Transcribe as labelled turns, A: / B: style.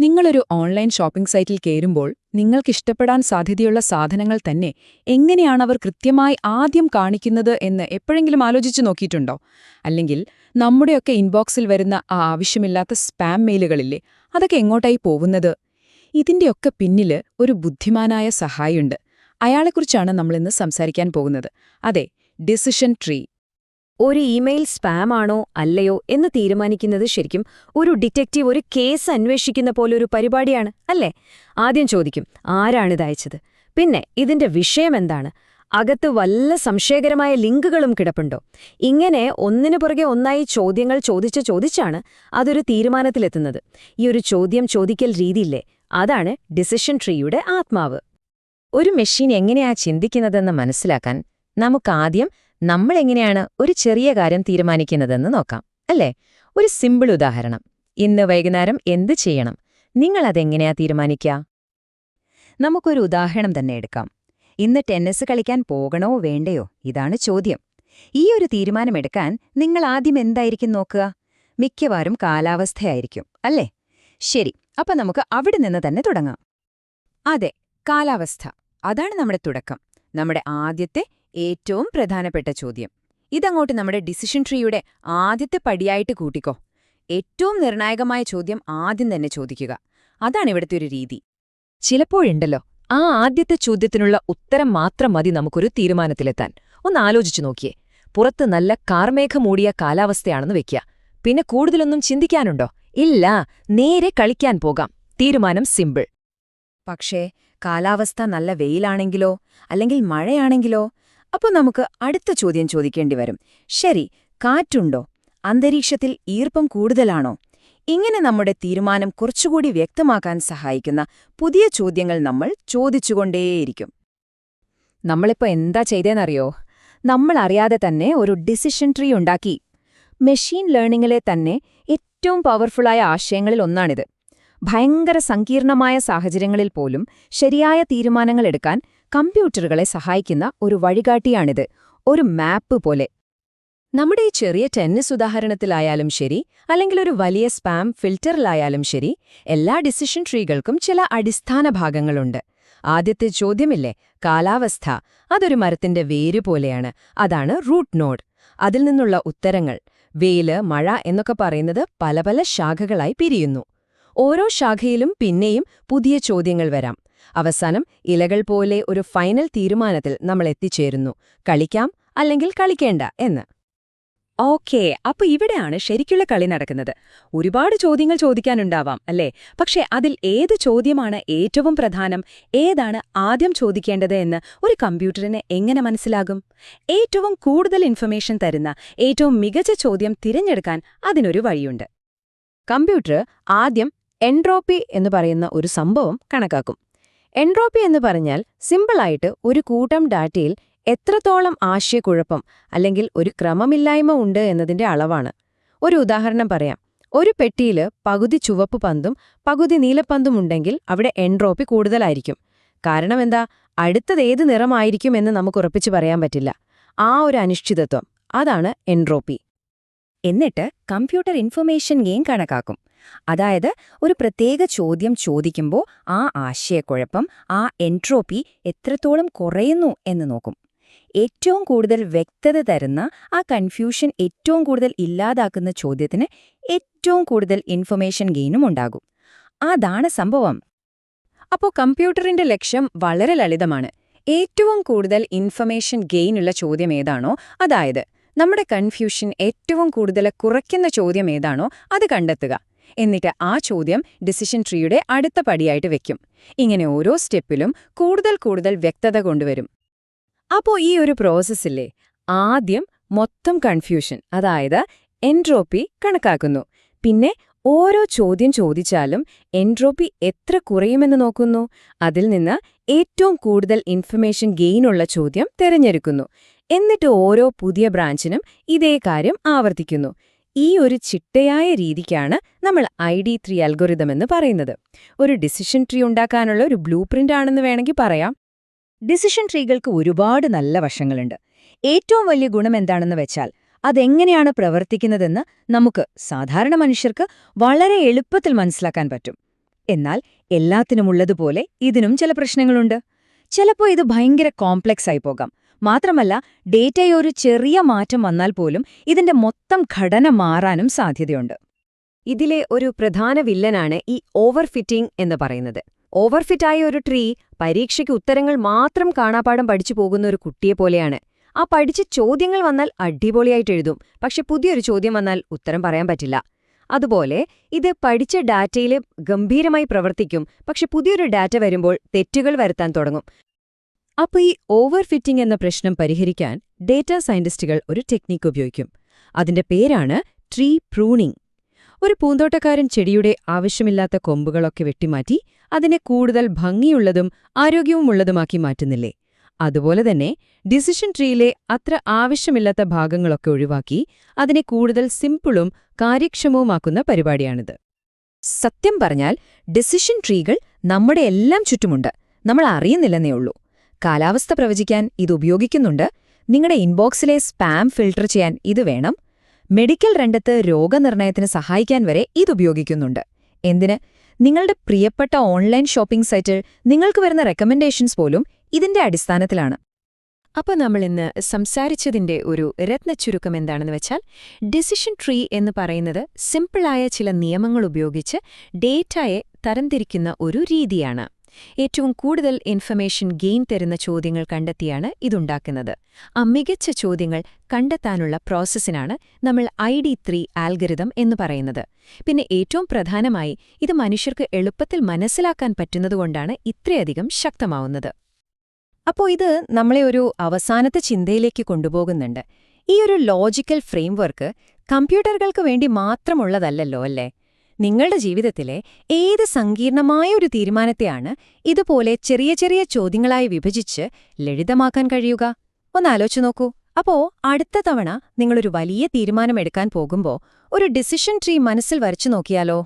A: നിങ്ങളൊരു online shopping സൈറ്റിൽ കയറുമ്പോൾ നിങ്ങൾക്കിഷ്ടപ്പെടാൻ സാധ്യതയുള്ള സാധനങ്ങൾ തന്നെ എങ്ങനെയാണവർ കൃത്യമായി ആദ്യം കാണിക്കുന്നത് എന്ന് എപ്പോഴെങ്കിലും ആലോചിച്ചു നോക്കിയിട്ടുണ്ടോ? അല്ലെങ്കിൽ നമ്മുടെയൊക്കെ ഇൻബോക്സിൽ വരുന്ന ആ ആവശ്യമില്ലാത്ത സ്പാം മെയിലുകളില്ലേ, അതൊക്കെ എങ്ങോട്ടായി പോകുന്നത്? ഇതിന്റെയൊക്കെ പിന്നില് ഒരു ബുദ്ധിമാനായ സഹായിയുണ്ട്. അയാളെക്കുറിച്ചാണ് നമ്മളിന്ന് സംസാരിക്കാൻ പോകുന്നത്. അതെ, ഡിസിഷൻ ട്രീ.
B: ഒരു ഇമെയിൽ സ്പാം ആണോ അല്ലയോ എന്ന് തീരുമാനിക്കുന്നത് ശരിക്കും ഒരു ഡിറ്റക്റ്റീവ് ഒരു കേസ് അന്വേഷിക്കുന്ന പോലൊരു പരിപാടിയാണ് അല്ലേ? ആദ്യം ചോദിക്കും, ആരാണിത് അയച്ചത്? പിന്നെ ഇതിന്റെ വിഷയമെന്താണ്? അകത്ത് വല്ല സംശയകരമായ ലിങ്കുകളും കിടപ്പുണ്ടോ? ഇങ്ങനെ ഒന്നിനു പുറകെ ഒന്നായി ചോദ്യങ്ങൾ ചോദിച്ചാണ് അതൊരു തീരുമാനത്തിലെത്തുന്നത്. ഈ ഒരു ചോദ്യം ചോദിക്കൽ രീതിയില്ലേ, അതാണ് ഡിസിഷൻ ട്രീയുടെ ആത്മാവ്. ഒരു മെഷീൻ എങ്ങനെയാ ചിന്തിക്കുന്നതെന്ന് മനസ്സിലാക്കാൻ നമുക്കാദ്യം നമ്മളെങ്ങനെയാണ് ഒരു ചെറിയ കാര്യം തീരുമാനിക്കുന്നതെന്ന് നോക്കാം, അല്ലേ? ഒരു സിമ്പിൾ ഉദാഹരണം. ഇന്ന് വൈകുന്നേരം എന്ത് ചെയ്യണം? നിങ്ങളതെങ്ങനെയാ തീരുമാനിക്കുക? നമുക്കൊരു ഉദാഹരണം തന്നെ എടുക്കാം. ഇന്ന് ടെന്നീസ് കളിക്കാൻ പോകണോ വേണ്ടയോ? ഇതാണ് ചോദ്യം. ഈ ഒരു തീരുമാനമെടുക്കാൻ നിങ്ങൾ ആദ്യം എന്തായിരിക്കും നോക്കുക? മിക്കവാറും കാലാവസ്ഥയായിരിക്കും, അല്ലേ? ശരി, അപ്പൊ നമുക്ക് അവിടെ നിന്ന് തന്നെ തുടങ്ങാം. അതെ, കാലാവസ്ഥ. അതാണ് നമ്മുടെ തുടക്കം, നമ്മുടെ ആദ്യത്തെ ഏറ്റവും പ്രധാനപ്പെട്ട ചോദ്യം. ഇതങ്ങോട്ട് നമ്മുടെ ഡിസിഷൻ ട്രീയുടെ ആദ്യത്തെ പടിയായിട്ട് കൂട്ടിക്കോ. ഏറ്റവും നിർണായകമായ ചോദ്യം ആദ്യം തന്നെ ചോദിക്കുക. അതാണ് ഇവിടുത്തെ ഒരു രീതി. ചിലപ്പോഴുണ്ടല്ലോ, ആ ആദ്യത്തെ ചോദ്യത്തിനുള്ള ഉത്തരം മാത്രം മതി നമുക്കൊരു തീരുമാനത്തിലെത്താൻ. ഒന്ന് ആലോചിച്ചു നോക്കിയേ. പുറത്ത് നല്ല കാർമേഘം മൂടിയ കാലാവസ്ഥയാണെന്ന് വെക്കുക. പിന്നെ കൂടുതലൊന്നും ചിന്തിക്കാനുണ്ടോ? ഇല്ല, നേരെ കളിക്കാൻ പോകാം. തീരുമാനം സിമ്പിൾ. പക്ഷേ കാലാവസ്ഥ നല്ല വെയിലാണെങ്കിലോ, അല്ലെങ്കിൽ മഴയാണെങ്കിലോ? അപ്പോൾ നമുക്ക് അടുത്ത ചോദ്യം ചോദിക്കേണ്ടി വരും. ശരി, കാറ്റുണ്ടോ? അന്തരീക്ഷത്തിൽ ഈർപ്പം കൂടുതലാണോ? ഇങ്ങനെ നമ്മുടെ തീരുമാനം കുറച്ചുകൂടി വ്യക്തമാക്കാൻ സഹായിക്കുന്ന പുതിയ ചോദ്യങ്ങൾ നമ്മൾ ചോദിച്ചുകൊണ്ടേയിരിക്കും. നമ്മളിപ്പോൾ എന്താ ചെയ്തേന്നറിയോ? നമ്മളറിയാതെ തന്നെ ഒരു ഡിസിഷൻ ട്രീ ഉണ്ടാക്കി. മെഷീൻ ലേണിംഗിലെ തന്നെ ഏറ്റവും പവർഫുള്ളായ ആശയങ്ങളിൽ ഒന്നാണിത്. ഭയങ്കര സങ്കീർണമായ സാഹചര്യങ്ങളിൽ പോലും ശരിയായ തീരുമാനങ്ങളെടുക്കാൻ കമ്പ്യൂട്ടറുകളെ സഹായിക്കുന്ന ഒരു വഴികാട്ടിയാണിത്, ഒരു മാപ്പ് പോലെ. നമ്മുടെ ഈ ചെറിയ ടെന്നീസ് ഉദാഹരണത്തിലായാലും ശരി, അല്ലെങ്കിൽ ഒരു വലിയ സ്പാം ഫിൽറ്ററിലായാലും ശരി, എല്ലാ ഡിസിഷൻ ട്രീകൾക്കും ചില അടിസ്ഥാന ഭാഗങ്ങളുണ്ട്. ആദ്യത്തെ ചോദ്യമില്ലേ, കാലാവസ്ഥ, അതൊരു മരത്തിന്റെ വേര് പോലെയാണ്. അതാണ് റൂട്ട് നോഡ്. അതിൽ നിന്നുള്ള ഉത്തരങ്ങൾ, വെയില്, മഴ എന്നൊക്കെ പറയുന്നത് പല പല ശാഖകളായി പിരിയുന്നു. ഓരോ ശാഖയിലും പിന്നെയും പുതിയ ചോദ്യങ്ങൾ വരാം. അവസാനം ഇലകൾ പോലെ ഒരു ഫൈനൽ തീരുമാനത്തിൽ നമ്മൾ എത്തിച്ചേരുന്നു, കളിക്കാം അല്ലെങ്കിൽ കളിക്കേണ്ട എന്ന്. ഓക്കേ, അപ്പൊ ഇവിടെയാണ് ശരിക്കുള്ള കളി നടക്കുന്നത്. ഒരുപാട് ചോദ്യങ്ങൾ ചോദിക്കാനുണ്ടാവാം, അല്ലേ? പക്ഷേ അതിൽ ഏത് ചോദ്യമാണ് ഏറ്റവും പ്രധാനം, ഏതാണ് ആദ്യം ചോദിക്കേണ്ടത് എന്ന് ഒരു കമ്പ്യൂട്ടറിന് എങ്ങനെ മനസ്സിലാകും? ഏറ്റവും കൂടുതൽ ഇൻഫർമേഷൻ തരുന്ന ഏറ്റവും മികച്ച ചോദ്യം തിരഞ്ഞെടുക്കാൻ അതിനൊരു വഴിയുണ്ട്. കമ്പ്യൂട്ടർ ആദ്യം എൻട്രോപ്പി എന്ന് പറയുന്ന ഒരു സംഭവം കണക്കാക്കും. എൻട്രോപ്പി എന്ന് പറഞ്ഞാൽ സിമ്പിളായിട്ട് ഒരു കൂട്ടം ഡാറ്റയിൽ എത്രത്തോളം ആശയക്കുഴപ്പം അല്ലെങ്കിൽ ഒരു ക്രമമില്ലായ്മ ഉണ്ട് എന്നതിന്റെ അളവാണ്. ഒരു ഉദാഹരണം പറയാം. ഒരു പെട്ടിയിൽ പകുതി ചുവപ്പ് പന്തും പകുതി നീലപ്പന്തും ഉണ്ടെങ്കിൽ അവിടെ എൻട്രോപ്പി കൂടുതലായിരിക്കും. കാരണം എന്താ? അടുത്തതേത് നിറമായിരിക്കും എന്ന് നമുക്ക് ഉറപ്പിച്ചു പറയാൻ പറ്റില്ല. ആ ഒരു അനിശ്ചിതത്വം, അതാണ് എൻട്രോപ്പി. എന്നിട്ട് കമ്പ്യൂട്ടർ ഇൻഫർമേഷൻ ഗെയിൻ കണക്കാക്കും. അതായത് ഒരു പ്രത്യേക ചോദ്യം ചോദിക്കുമ്പോൾ ആ ആശയക്കുഴപ്പം, ആ എൻട്രോപ്പി എത്രത്തോളം കുറയുന്നു എന്ന് നോക്കും. ഏറ്റവും കൂടുതൽ വ്യക്തത തരുന്ന, ആ കൺഫ്യൂഷൻ ഏറ്റവും കൂടുതൽ ഇല്ലാതാക്കുന്ന ചോദ്യത്തിന് ഏറ്റവും കൂടുതൽ ഇൻഫർമേഷൻ ഗെയിനും ഉണ്ടാകും. അതാണ് സംഭവം. അപ്പോൾ കമ്പ്യൂട്ടറിന്റെ ലക്ഷ്യം വളരെ ലളിതമാണ്. ഏറ്റവും കൂടുതൽ ഇൻഫർമേഷൻ ഗെയിനുള്ള ചോദ്യം ഏതാണോ, അതായത് നമ്മുടെ കൺഫ്യൂഷൻ ഏറ്റവും കൂടുതൽ കുറയ്ക്കുന്ന ചോദ്യം ഏതാണോ അത് കണ്ടെത്തുക. എന്നിട്ട് ആ ചോദ്യം ഡിസിഷൻ ട്രീയുടെ അടുത്ത പടിയായിട്ട് വെക്കും. ഇങ്ങനെ ഓരോ സ്റ്റെപ്പിലും കൂടുതൽ കൂടുതൽ വ്യക്തത കൊണ്ടുവരും. അപ്പോൾ ഈ ഒരു പ്രോസസ്സില്ലേ, ആദ്യം മൊത്തം കൺഫ്യൂഷൻ, അതായത് എൻട്രോപ്പി കണക്കാക്കുന്നു. പിന്നെ ഓരോ ചോദ്യം ചോദിച്ചാലും എൻട്രോപ്പി എത്ര കുറയുമെന്ന് നോക്കുന്നു. അതിൽ നിന്ന് ഏറ്റവും കൂടുതൽ ഇൻഫർമേഷൻ ഗെയിനുള്ള ചോദ്യം തിരഞ്ഞെടുക്കുന്നു. എന്നിട്ട് ഓരോ പുതിയ ബ്രാഞ്ചിനും ഇതേ കാര്യം ആവർത്തിക്കുന്നു. ഈ ഒരു ചിട്ടയായ രീതിക്കാണ് നമ്മൾ ID3 അൽഗോരിതം എന്ന് പറയുന്നത്. ഒരു ഡിസിഷൻ ട്രീ ഉണ്ടാക്കാനുള്ള ഒരു ബ്ലൂ പ്രിന്റ് ആണെന്ന് വേണമെങ്കിൽ പറയാം. ഡിസിഷൻ ട്രീകൾക്ക് ഒരുപാട് നല്ല വശങ്ങളുണ്ട്. ഏറ്റവും വലിയ ഗുണം എന്താണെന്ന് വെച്ചാൽ അതെങ്ങനെയാണ് പ്രവർത്തിക്കുന്നതെന്ന് നമുക്ക് സാധാരണ മനുഷ്യർക്ക് വളരെ എളുപ്പത്തിൽ മനസ്സിലാക്കാൻ പറ്റും.
A: എന്നാൽ എല്ലാത്തിനുമുള്ളതുപോലെ ഇതിനും ചില പ്രശ്നങ്ങളുണ്ട്. ചിലപ്പോൾ ഇത് ഭയങ്കര കോംപ്ലക്സ് ആയി പോകാം. മാത്രമല്ല, ഡേറ്റയൊരു ചെറിയ മാറ്റം വന്നാൽ പോലും ഇതിന്റെ മൊത്തം ഘടന മാറാനും സാധ്യതയുണ്ട്.
B: ഇതിലെ ഒരു പ്രധാന വില്ലനാണ് ഈ ഓവർഫിറ്റിംഗ് എന്ന് പറയുന്നത്. ഓവർഫിറ്റായ ഒരു ട്രീ പരീക്ഷയ്ക്ക് ഉത്തരങ്ങൾ മാത്രം കാണാപ്പാഠം പഠിച്ചു പോകുന്ന ഒരു കുട്ടിയെപ്പോലെയാണ്. ആ പഠിച്ച ചോദ്യങ്ങൾ വന്നാൽ അടിപൊളിയായിട്ട് എഴുതും, പക്ഷെ പുതിയൊരു ചോദ്യം വന്നാൽ ഉത്തരം പറയാൻ പറ്റില്ല. അതുപോലെ ഇത് പഠിച്ച ഡാറ്റയിൽ ഗംഭീരമായി പ്രവർത്തിക്കും, പക്ഷെ പുതിയൊരു ഡാറ്റ വരുമ്പോൾ തെറ്റുകൾ വരുത്താൻ തുടങ്ങും. അപ്പോൾ ഈ ഓവർഫിറ്റിംഗ് എന്ന പ്രശ്നം പരിഹരിക്കാൻ ഡേറ്റാ സയന്റിസ്റ്റുകൾ ഒരു ടെക്നിക്ക് ഉപയോഗിക്കും. അതിന്റെ പേരാണ് ട്രീ പ്രൂണിംഗ്. ഒരു പൂന്തോട്ടക്കാരൻ ചെടിയുടെ ആവശ്യമില്ലാത്ത കൊമ്പുകളൊക്കെ വെട്ടിമാറ്റി അതിനെ കൂടുതൽ ഭംഗിയുള്ളതും ആരോഗ്യവുമുള്ളതുമാക്കി മാറ്റുന്നില്ലേ? അതുപോലെ തന്നെ ഡിസിഷൻ ട്രീയിലെ അത്ര ആവശ്യമില്ലാത്ത ഭാഗങ്ങളൊക്കെ ഒഴിവാക്കി അതിനെ കൂടുതൽ സിമ്പിളും കാര്യക്ഷമവുമാക്കുന്ന പരിപാടിയാണിത്. സത്യം പറഞ്ഞാൽ ഡിസിഷൻ ട്രീകൾ നമ്മുടെ എല്ലാം ചുറ്റുമുണ്ട്, നമ്മൾ അറിയുന്നില്ലെന്നേ ഉള്ളൂ. കാലാവസ്ഥ പ്രവചിക്കാൻ ഇത് ഉപയോഗിക്കുന്നുണ്ട്. നിങ്ങളുടെ ഇൻബോക്സിലെ സ്പാം ഫിൽട്ടർ ചെയ്യാൻ ഇത് വേണം. മെഡിക്കൽ രംഗത്ത് രോഗനിർണയത്തിന് സഹായിക്കാൻ വരെ ഇതുപയോഗിക്കുന്നുണ്ട്. എന്തിന്? നിങ്ങളുടെ പ്രിയപ്പെട്ട ഓൺലൈൻ ഷോപ്പിംഗ് സൈറ്റിൽ നിങ്ങൾക്ക് വരുന്ന റെക്കമെൻഡേഷൻസ് പോലും ഇതിന്റെ അടിസ്ഥാനത്തിലാണ്. അപ്പോൾ നമ്മളിന്ന് സംസാരിച്ചതിന്റെ ഒരു രത്നച്ചുരുക്കം എന്താണെന്ന് വെച്ചാൽ, ഡിസിഷൻ ട്രീ എന്ന് പറയുന്നത് സിമ്പിളായ ചില നിയമങ്ങൾ ഉപയോഗിച്ച് ഡേറ്റയെ തരംതിരിക്കുന്ന ഒരു രീതിയാണ്. ഏറ്റവും കൂടുതൽ ഇൻഫർമേഷൻ ഗെയിൻ തരുന്ന ചോദ്യങ്ങൾ കണ്ടെത്തിയാണ് ഇതുണ്ടാക്കുന്നത്. ആ മികച്ച ചോദ്യങ്ങൾ കണ്ടെത്താനുള്ള പ്രോസസ്സിനാണ് നമ്മൾ ID3 ആൽഗരിതം എന്ന് പറയുന്നത്. പിന്നെ ഏറ്റവും പ്രധാനമായി ഇത് മനുഷ്യർക്ക് എളുപ്പത്തിൽ മനസ്സിലാക്കാൻ പറ്റുന്നതുകൊണ്ടാണ് ഇത്രയധികം ശക്തമാവുന്നത്. അപ്പോൾ ഇത് നമ്മളെ ഒരു അവസാനത്തെ ചിന്തയിലേക്ക് കൊണ്ടുപോകുന്നുണ്ട്. ഈ ഒരു ലോജിക്കൽ ഫ്രെയിംവർക്ക് കമ്പ്യൂട്ടറുകൾക്ക് വേണ്ടി മാത്രമുള്ളതല്ലല്ലോ അല്ലേ? നിങ്ങളുടെ ജീവിതത്തിലെ ഏത് സങ്കീർണമായ ഒരു തീരുമാനത്തെയാണ് ഇതുപോലെ ചെറിയ ചെറിയ ചോദ്യങ്ങളായി വിഭജിച്ച് ലളിതമാക്കാൻ കഴിയുക? ഒന്നാലോചിച്ചു നോക്കൂ. അപ്പോ അടുത്ത തവണ നിങ്ങളൊരു വലിയ തീരുമാനമെടുക്കാൻ പോകുമ്പോൾ ഒരു ഡിസിഷൻ ട്രീ മനസ്സിൽ വരച്ചു നോക്കിയാലോ?